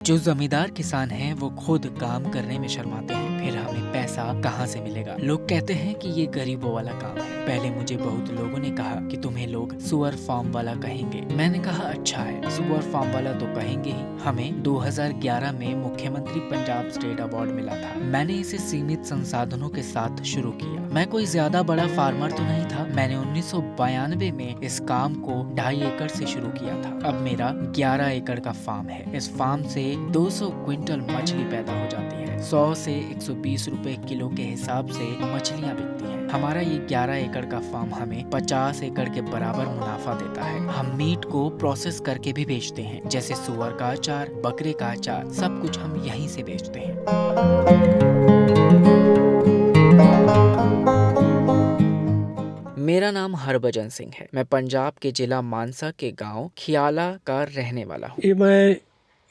जो जमींदार किसान हैं वो खुद काम करने में शर्माते हैं, फिर हमें पैसा कहाँ से मिलेगा। लोग कहते हैं कि ये गरीबों वाला काम है। पहले मुझे बहुत लोगों ने कहा कि तुम्हें लोग सुअर फार्म वाला कहेंगे। मैंने कहा अच्छा है, सुअर फार्म वाला तो कहेंगे ही। हमें 2011 में मुख्यमंत्री पंजाब स्टेट अवार्ड मिला था। मैंने इसे सीमित संसाधनों के साथ शुरू किया। मैं कोई ज्यादा बड़ा फार्मर तो नहीं था। मैंने 1992 में इस काम को 2.5 एकड़ से शुरू किया था। अब मेरा 11 एकड़ का फार्म है। इस फार्म से 200 क्विंटल मछली पैदा हो जाती है। 100 से 120 रुपए किलो के हिसाब से मछलियाँ बिकती हैं। हमारा ये 11 एकड़ का फार्म हमें 50 एकड़ के बराबर मुनाफा देता है। हम मीट को प्रोसेस करके भी बेचते हैं, जैसे सुअर का अचार, बकरे का अचार, सब कुछ हम यहीं से बेचते हैं। मेरा नाम हरभजन सिंह है। मैं पंजाब के जिला मानसा के गांव खियाला का रहने वाला हूँ। ਇਹ ਮੈਂ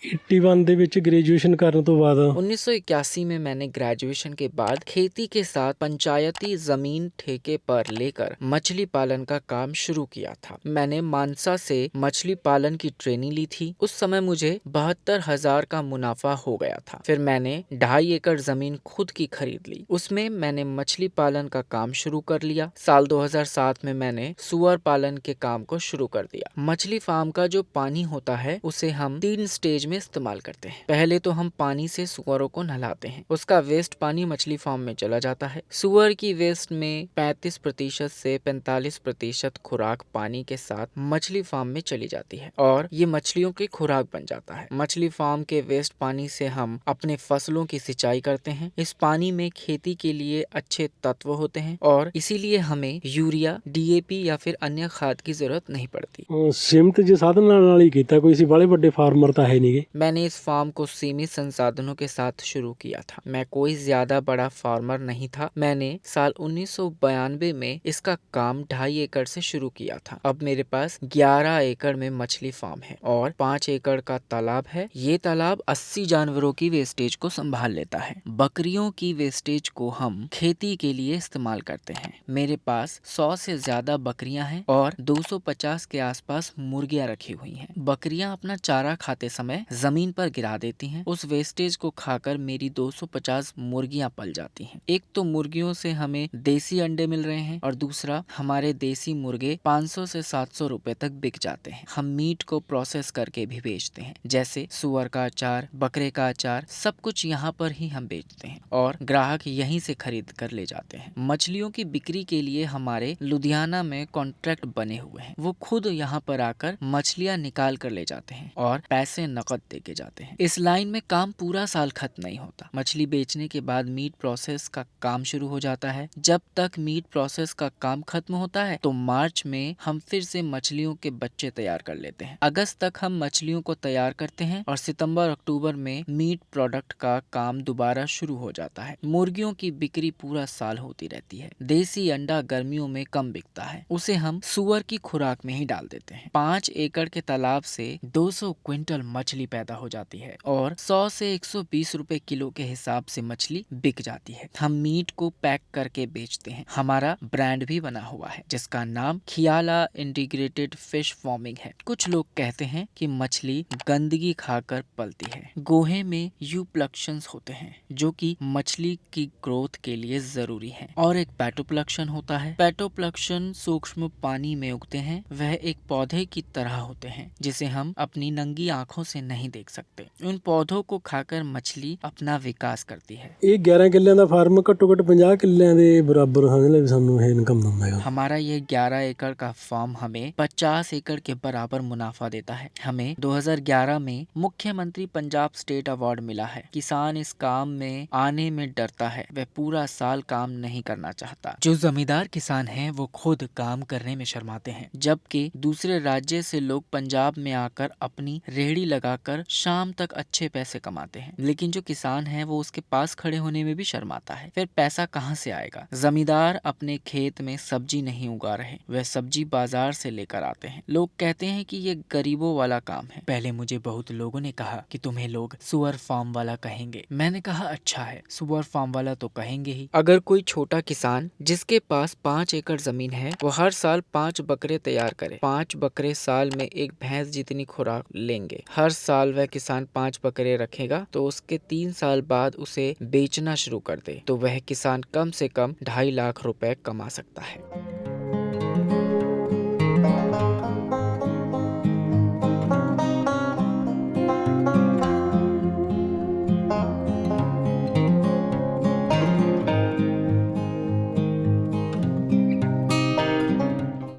81 ਦੇ ਵਿੱਚ ਗ੍ਰੈਜੂਏਸ਼ਨ ਕਰਨ ਤੋਂ ਬਾਅਦ 1981 में मैंने ग्रेजुएशन के बाद खेती के साथ पंचायती जमीन ठेके पर लेकर मछली पालन का काम शुरू किया था। मैंने मानसा से मछली पालन की ट्रेनिंग ली थी। उस समय मुझे 72,000 का मुनाफा हो गया था। फिर मैंने 2.5 एकड़ जमीन खुद की खरीद ली। उसमें मैंने मछली पालन का काम शुरू कर लिया। साल 2007 में मैंने सुअर पालन के काम को शुरू कर दिया। मछली फार्म का जो पानी होता है उसे हम 3 स्टेज में इस्तेमाल करते हैं। पहले तो हम पानी से सुअरों को नहलाते हैं। उसका वेस्ट पानी मछली फार्म में चला जाता है। सुअर की वेस्ट में 35% से 45% खुराक पानी के साथ मछली फार्म में चली जाती है और ये मछलियों की खुराक बन जाता है। मछली फार्म के वेस्ट पानी से हम अपने फसलों की सिंचाई करते हैं। इस पानी में खेती के लिए अच्छे तत्व होते हैं और इसीलिए हमें यूरिया, DAP या फिर अन्य खाद की जरूरत नहीं पड़ती। ਸੀਮਤ ਜੇ ਸਾਧਨਾਂ ਨਾਲ ਹੀ ਕੀਤਾ, ਕੋਈ ਸੀ ਬਾਲੇ ਵੱਡੇ ਫਾਰਮਰ ਤਾਂ ਹੈ ਨਹੀਂਗੇ। मैंने इस फार्म को सीमित संसाधनों के साथ शुरू किया था। मैं कोई ज्यादा बड़ा फार्मर नहीं था। मैंने साल 1992 में इसका काम 2.5 एकड़ से शुरू किया था। अब मेरे पास 11 एकड़ में मछली फार्म है और 5 एकड़ का तालाब है। ये तालाब 80 जानवरों की वेस्टेज को संभाल लेता है। बकरियों की वेस्टेज को हम खेती के लिए इस्तेमाल करते हैं। मेरे पास 100 से ज्यादा बकरियां हैं और 250 के आसपास मुर्गियां रखी हुई हैं। बकरियां अपना चारा खाते समय जमीन पर गिरा देती हैं। उस वेस्टेज को खाकर मेरी 250 मुर्गियां पल जाती हैं। एक तो मुर्गियों से हमें देसी अंडे मिल रहे हैं और दूसरा हमारे देसी मुर्गे 500 से 700 रुपए तक बिक जाते हैं। हम मीट को प्रोसेस करके भी बेचते हैं, जैसे सुअर का अचार, बकरे का अचार, सब कुछ यहाँ पर ही हम बेचते हैं और ग्राहक यहीं से खरीद कर ले जाते हैं। मछलियों की बिक्री के लिए हमारे लुधियाना में कॉन्ट्रैक्ट बने हुए हैं। वो खुद यहाँ पर आकर मछलियाँ निकाल कर ले जाते हैं और पैसे नकद दे के जाते हैं। इस लाइन में काम पूरा साल खत्म नहीं होता। मछली बेचने के बाद मीट प्रोसेस का काम शुरू हो जाता है। जब तक मीट प्रोसेस का काम खत्म होता है तो मार्च में हम फिर से मछलियों के बच्चे तैयार कर लेते हैं। अगस्त तक हम मछलियों को तैयार करते हैं और सितंबर अक्टूबर में मीट प्रोडक्ट का काम दोबारा शुरू हो जाता है। मुर्गियों की बिक्री पूरा साल होती रहती है। देसी अंडा गर्मियों में कम बिकता है, उसे हम सुअर की खुराक में ही डाल देते हैं। 5 एकड़ के तालाब से 200 क्विंटल मछली पैदा हो जाती है और 100 से 120 रुपए किलो के हिसाब से मछली बिक जाती है। हम मीट को पैक करके बेचते हैं। हमारा ब्रांड भी बना हुआ है जिसका नाम खियाला इंटीग्रेटेड फिश फार्मिंग है। कुछ लोग कहते हैं कि मछली गंदगी खाकर पलती है। गोहे में यूप्लक्शंस होते हैं जो कि मछली की ग्रोथ के लिए जरूरी है और एक पेटोप्लक्शन होता है। पेटोप्लक्शन सूक्ष्म पानी में उगते हैं। वह एक पौधे की तरह होते हैं जिसे हम अपनी नंगी आंखों से नहीं देख सकते। उन पौधों को खाकर मछली अपना विकास करती है। ਇਹ 11 ਕਿੱਲਿਆਂ ਦਾ ਫਾਰਮ ਘੱਟੋ ਘੱਟ 50 ਕਿੱਲਿਆਂ ਦੇ ਬਰਾਬਰ ਸਮਝ ਲੈ ਵੀ ਸਾਨੂੰ ਇਹ ਇਨਕਮ ਦਿੰਦਾ ਹੈਗਾ। हमारा ये 11 एकड़ का फार्म हमें 50 एकड़ के बराबर मुनाफा देता है। हमें 2011 में मुख्यमंत्री पंजाब स्टेट अवार्ड मिला है। किसान इस काम में आने में डरता है, वह पूरा साल काम नहीं करना चाहता। जो जमींदार किसान हैं वो खुद काम करने में शर्माते हैं, जबकि दूसरे राज्य से लोग पंजाब में आकर अपनी रेहड़ी लगाकर शाम तक अच्छे पैसे कमाते हैं। लेकिन जो किसान है वो उसके पास खड़े होने में भी शर्माता है। फिर पैसा कहाँ से आएगा। जमींदार अपने खेत में सब्जी नहीं उगा रहे, वह सब्जी बाजार से लेकर आते हैं। लोग कहते हैं कि ये गरीबों वाला काम है। पहले मुझे बहुत लोगों ने कहा कि तुम्हें लोग सुअर फार्म वाला कहेंगे। मैंने कहा अच्छा है, सुअर फार्म वाला तो कहेंगे ही। अगर कोई छोटा किसान जिसके पास 5 एकड़ जमीन है वो हर साल 5 बकरे तैयार करे, 5 बकरे साल में एक भैंस जितनी खुराक लेंगे। हर साल वह किसान 5 बकरे रखेगा तो उसके 3 साल बाद उसे बेचना शुरू कर दे तो वह किसान कम से कम 2.5 लाख रुपए कमा सकता है।